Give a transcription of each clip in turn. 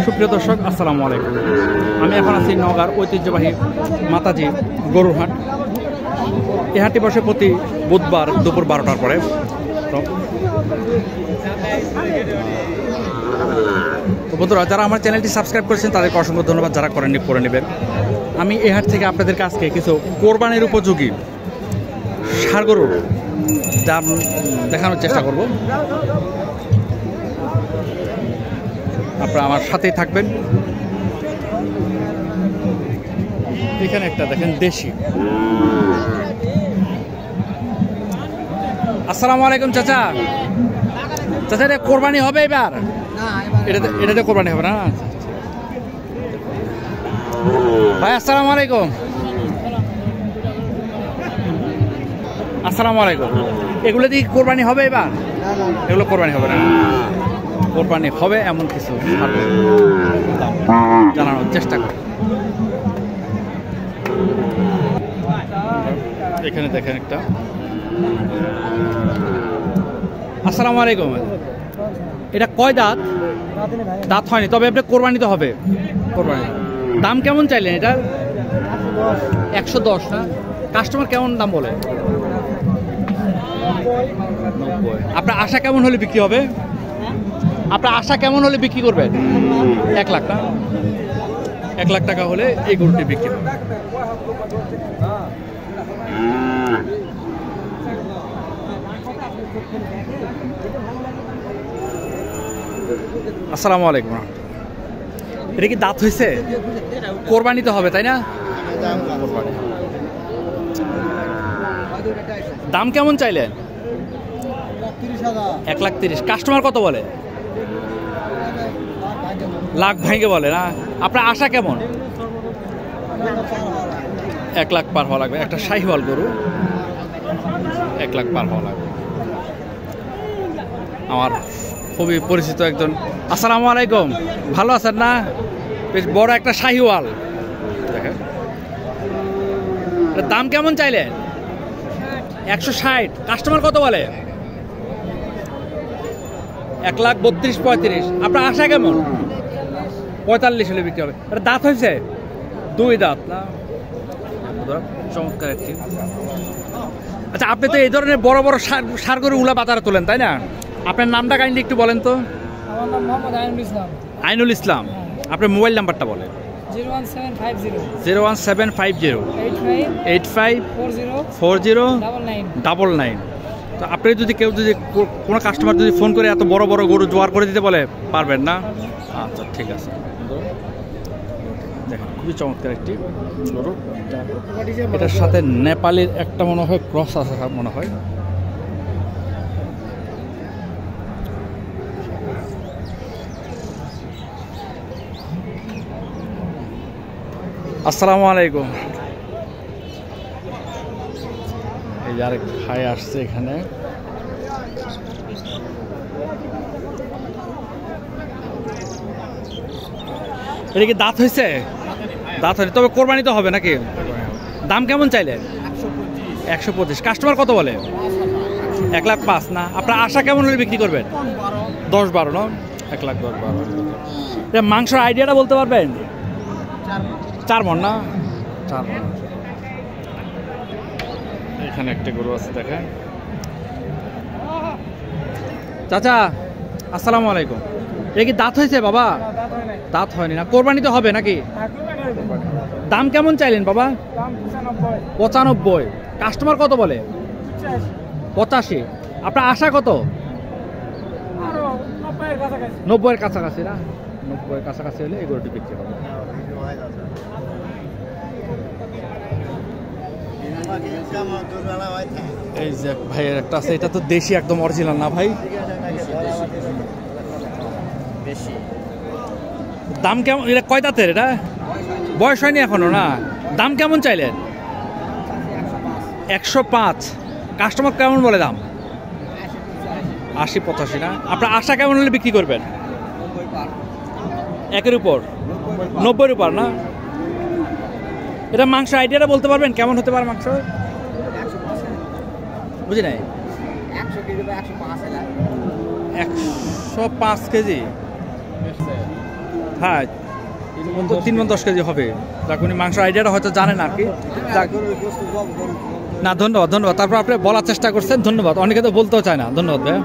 সুপ্রিয় দর্শক, আসসালামু আলাইকুম। আমি এখন আছি নওগাঁর ঐতিহ্যবাহী মাতাজি গরুর হাট। এই হাটটি বসে প্রতি বুধবার দুপুর 12টার পরে। তো বন্ধুরা, যারা আমার চ্যানেলটি সাবস্ক্রাইব করেছেন তাদেরকে অসংখ্য ধন্যবাদ, যারা করেননি করে নেবেন। আমি এই হাট থেকে আপনাদের কাছকে কিছু কোরবানির উপযোগী ষাঁড় গরুর দাম দেখানোর চেষ্টা করব। আপনারা আমার সাথেই থাকবেন। এখানে একটা দেখেন দেশি। আসসালামু আলাইকুম চাচা। চাচা, এটা কোরবানি হবে এবার? এটাতে কোরবানি হবে না ভাই? আসসালামু আলাইকুম। আসসালামু আলাইকুম। এগুলো দিয়ে কোরবানি হবে এবার? এগুলো কোরবানি হবে না। কোরবানি হবে এমন কিছু জানানোর চেষ্টা করি। এখানে দেখেন একটা। আসসালামু আলাইকুম। এটা কয় দাঁত? দাঁত হয়নি, তবে আপনি কোরবানি তো হবে। কোরবানি দাম কেমন চাইলেন এটা? 110 না? কাস্টমার কেমন দাম বলে? 90। আপনার আশা কেমন হলে বিক্রি হবে? আপনার আশা কেমন হলে বিক্রি করবেন? 1 লাখ না? 1 লাখ টাকা হলে এই গরুটি বিক্রি হবে। আসসালামু আলাইকুম। এটা কি দাঁত হয়েছে? কোরবানি তো হবে, তাই না? দাম কেমন চাইলেন? 1,30,000। কাস্টমার কত বলে? লাখ ভাঙে বলে না? আপনার আশা কেমন? 1 লাখ পার হওয়া লাগবে। একটা শাহিওয়াল গরু 1 লাখ পার হওয়া লাগবে। আমার খুবই পরিচিত একজন। আসসালামু আলাইকুম, ভালো আছেন না? বেশ বড় একটা শাহিওয়াল দেখেন। দাম কেমন চাইলেন? 160। কাস্টমার কত বলে? 1,32,000-35,000। আপনার আশা কেমন? 45 হলে বিক্রি হবে। এটা দাঁত হয়েছে? 2 দাঁত না? চমৎকার একটি। আচ্ছা, আপনি তো এই ধরনের বড় বড় ষাঁড় গরু উলা বাজারে তোলেন, তাই না? আপনার নামটা কাইন্ডলি একটু বলেন তো। আমার নাম মোহাম্মদ আইনুল ইসলাম। আইনুল ইসলাম। আপনার মোবাইল নাম্বারটা বলেন। 01750 85 40 99। তো আপনি যদি কোনো কাস্টমার যদি ফোন করে এত বড় বড় গরু জোয়ার করে দিতে বলে, পারবেন না? আচ্ছা, ঠিক আছে। দেখেন, খুবই চমৎকার একটি গরু। এটার সাথে নেপালের একটা মনে হয় ক্রস আছে মনে হয়। আসসালামু আলাইকুম। এই আরেক ভাই আসছে এখানে। এটা কি দাঁত হয়েছে? দাঁত হয়নি, তবে কোরবানি তো হবে নাকি? দাম কেমন চাইলেন? 125। কাস্টমার কত বলে? 1,05,000 না? আপনার আশা কেমন হলে বিক্রি করবেন? 10-12 না? 1,10,000। মাংসের আইডিয়াটা বলতে পারবেন? 4 মণ না? 4 মণ। এখানে একটা গরু আছে দেখেন। চাচা, আসসালামু আলাইকুম। এটা কি দাঁত হয়েছে বাবা? দাঁত হয়নি না? কোরবানি তো হবে নাকি? দাম কেমন চাইলেন বাবা? 95। কাস্টমার কত বলে? 85। আপনার আশা কত? 90-এর কাছাকাছি না? 90-এর কাছাকাছি হলে এই গরুটি বিক্রি হবে। এই যে ভাইয়ের একটা আছে, এটা তো দেশি একদম অরিজিনাল না ভাই? দাম কেমন? এটা কয় দাঁতের? এটা বয়স হয়নি এখনো না? দাম কেমন চাইলেন? 105। কাস্টমার কেমন বলে দাম? 80-85 না? আপনার আশা কেমন হলে বিক্রি করবেন? 1-এর উপর? 90-এর উপর না? এটা মাংস আইডিয়াটা বলতে পারবেন কেমন হতে পারে মাংস? বুঝি নাই। 105 কেজি। হ্যাঁ 3 মণ 10 কেজি হবে। যাক উনি মাংস আইডিয়াটা হয়তো জানেন আর কি। যাক, না ধন্যবাদ ধন্যবাদ, তারপর আপনি বলার চেষ্টা করছেন, ধন্যবাদ। অনেকে তো বলতেও চায় না, ধন্যবাদ ভাই।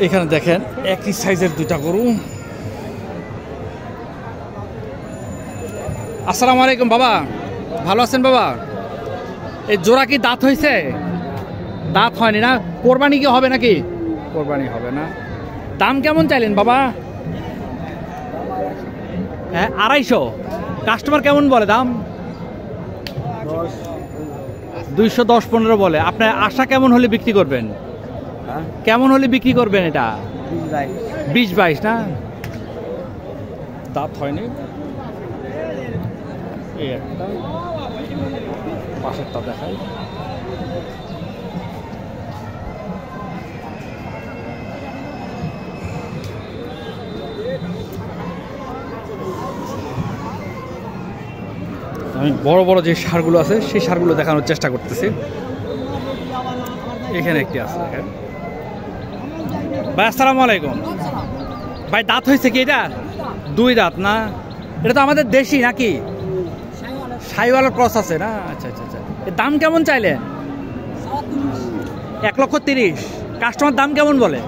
এখানে দেখেন একই সাইজের দুইটা গরু। আসসালামু আলাইকুম বাবা, ভালো আছেন বাবা? এই জোড়া কি দাঁত হয়েছে? দাঁত হয়নি না? কোরবানি কি হবে নাকি? কোরবানি হবে না। দাম কেমন চাইলেন বাবা? হ্যাঁ 250। কাস্টমার কেমন বলে দাম? 210-15 বলে। আপনার আশা কেমন হলে বিক্রি করবেন? কেমন হলে বিক্রি করবেন এটা? 20-22 না? দাঁত হয়নি। এই একটা পাশেরটা দেখাই। আমি বড় বড় যে সারগুলো আছে সেই সারগুলো দেখানোর চেষ্টা করতেছি। এখানে একটি আছে দেখেন ভাই। আসসালামু আলাইকুম ভাই, দাঁত হয়েছে কি এটা? 2 দাঁত না? এটা তো আমাদের দেশি নাকি? শাহিওয়ালের ক্রস আছে না? আচ্ছা আচ্ছা আচ্ছা। এর দাম কেমন চাইলেন? 1,30,000। কাস্টমার দাম কেমন বলে?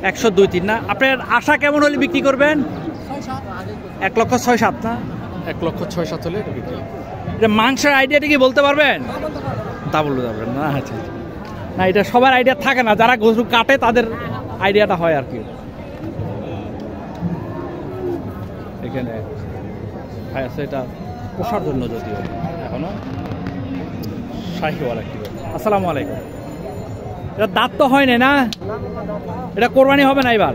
102-3 না? আপনার আশা কেমন হলে বিক্রি করবেন? 1,06,7 না? 1,06,7 হলে বিক্রি। এটা মাংসের আইডিয়াটা কি বলতে পারবেন? তা বলতে পারবেন না? আচ্ছা আচ্ছা। না এটা সবার আইডিয়া থাকে না, যারা গরু কাটে তাদের আইডিয়াটা হয় আর কি। এখানে ভাই আছে, এটা পোষার জন্য যদিও এখনো শাহিওয়াল একটি। আসসালামু আলাইকুম। এটা দাঁত তো হয় না? এটা কোরবানি হবে না এবার?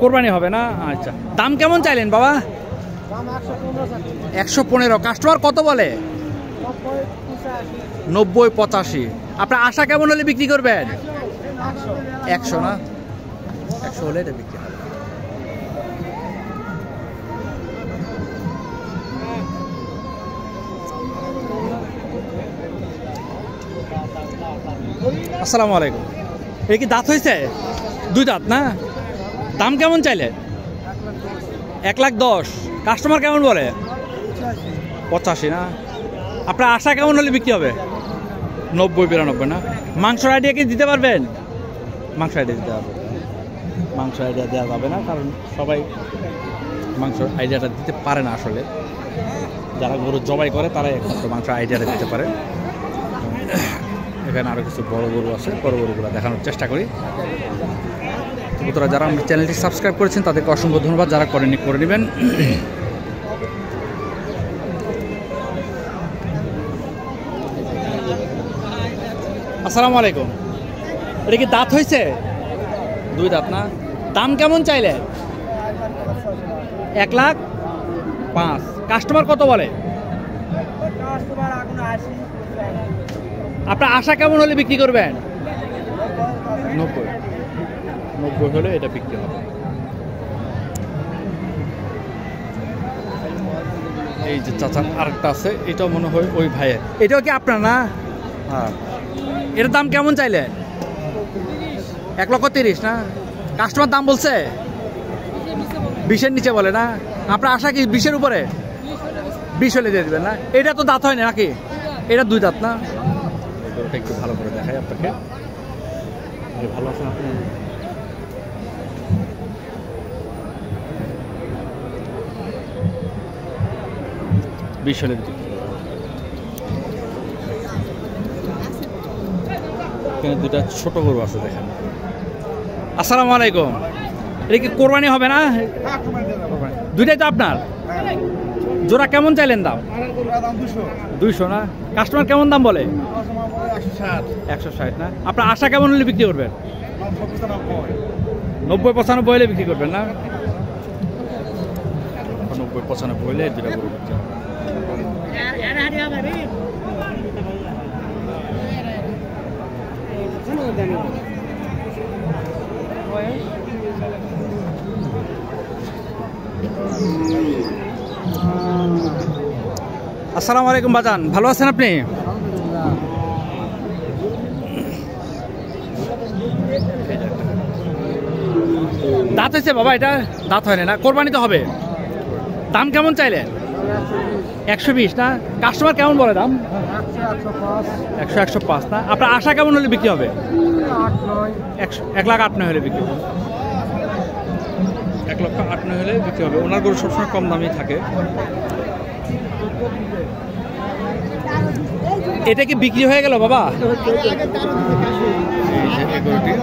কোরবানি হবে না? আচ্ছা। দাম কেমন চাইলেন বাবা? 115। কাস্টমার কত বলে? 90-85। আপনার আশা কেমন হলে বিক্রি করবেন? 100 না? 100 হলে এটা বিক্রি হবে। আসসালামু আলাইকুম। এই কি দাঁত হয়েছে? 2 দাঁত না? দাম কেমন চাইলে? 1,10,000। কাস্টমার কেমন বলে? 85 না? আপনার আশা কেমন হলে বিক্রি হবে? 90-92 না? মাংসর আইডিয়া কি দিতে পারবেন? মাংস আইডিয়া দিতে পারবেন? মাংস আইডিয়া দেওয়া যাবে না, কারণ সবাই মাংসর আইডিয়াটা দিতে পারে না আসলে। যারা গরু জবাই করে তারাই একমাত্র মাংস আইডিয়াটা দিতে পারে। এখানে আরও কিছু বড় গরু আছে, বড় গরুগুলো দেখানোর চেষ্টা করি। বন্ধুরা যারা আমার চ্যানেলটি সাবস্ক্রাইব করেছেন তাদেরকে অসংখ্য ধন্যবাদ, যারা করেননি করে নেবেন। আসসালামু আলাইকুম। এটা কি দাঁত হয়েছে? 2 দাঁত না? দাম কেমন চাইলে? 1,05,000। কাস্টমার কত বলে? আপনার আশা কেমন হলে বিক্রি করবেন? 90 হলে এটা বিক্রি হবে। এই যে চাচার আরেকটা আছে, এটাও মনে হয় ওই ভাইয়ের। এটাও কি আপনার না? হ্যাঁ। এর দাম কেমন চাইলে? 1,30,000 না? কাস্টমার দাম বলছে 20-এর নিচে বলে না? আপনার আশা কি 20-এর উপরে? 20 হলে দিয়ে দেবেন না? এটা তো দাঁত হয় না নাকি? এটা 2 দাঁত না? ওটা একটু ভালো করে দেখাই আপনাকে। ভালো আছেন আপনি? বিশালের এখানে 2টা ছোট গরু আছে দেখেন। আসসালামু আলাইকুম। এটা কি কোরবানি হবে না? 2টাই তো আপনার? জোড়া কেমন চাইলেন দাম? 200 না? কাস্টমার কেমন দাম বলে? 160 না? আপনার আশা কেমন হলে বিক্রি করবেন? 90-95 হলে বিক্রি করবেন না? 90-95 হলে 2টা গরু বিক্রি হবে। আসসালামু আলাইকুম বাজান, ভালো আছেন আপনি? দাঁত হয়েছে বাবা, এটা দাঁত হয়নি না, কোরবানি তো হবে। দাম কেমন চাইলেন? 120 না? কাস্টমার কেমন বলে দাম? 100-105 না? আপনার আশা কেমন হলে বিক্রি হবে? 1,08,9 হলে বিক্রি হবে। 1,08,9 হলে বিক্রি হবে। ওনার গরু সবসময় কম দামই থাকে। এটা কি বিক্রি হয়ে গেল বাবা? এই যে এই গরুটি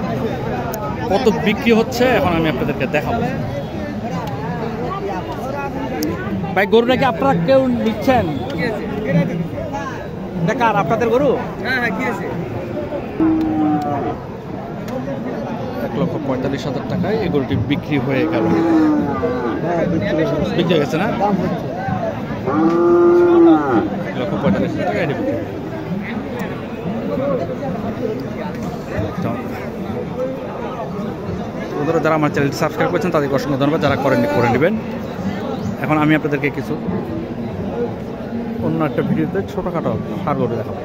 কত বিক্রি হচ্ছে এখন আমি আপনাদেরকে দেখাবো। ভাই গরুটা কি আপনারা কেউ নিচ্ছেন? দেখার আপনাদের গরু? হ্যাঁ কি আছে? 1,45,000 টাকায় এই গরুটি বিক্রি হয়ে গেল। বিক্রি হয়ে গেছে না? 1,45,000 টাকা এটা বিক্রি। যারা আমার চ্যানেলটি সাবস্ক্রাইব করেছেন তাদেরকে অসংখ্য ধন্যবাদ, যারা করেননি করে নেবেন। এখন আমি আপনাদেরকে কিছু অন্য একটা ভিডিওতে ছোটোখাটো সার গরু দেখাবো।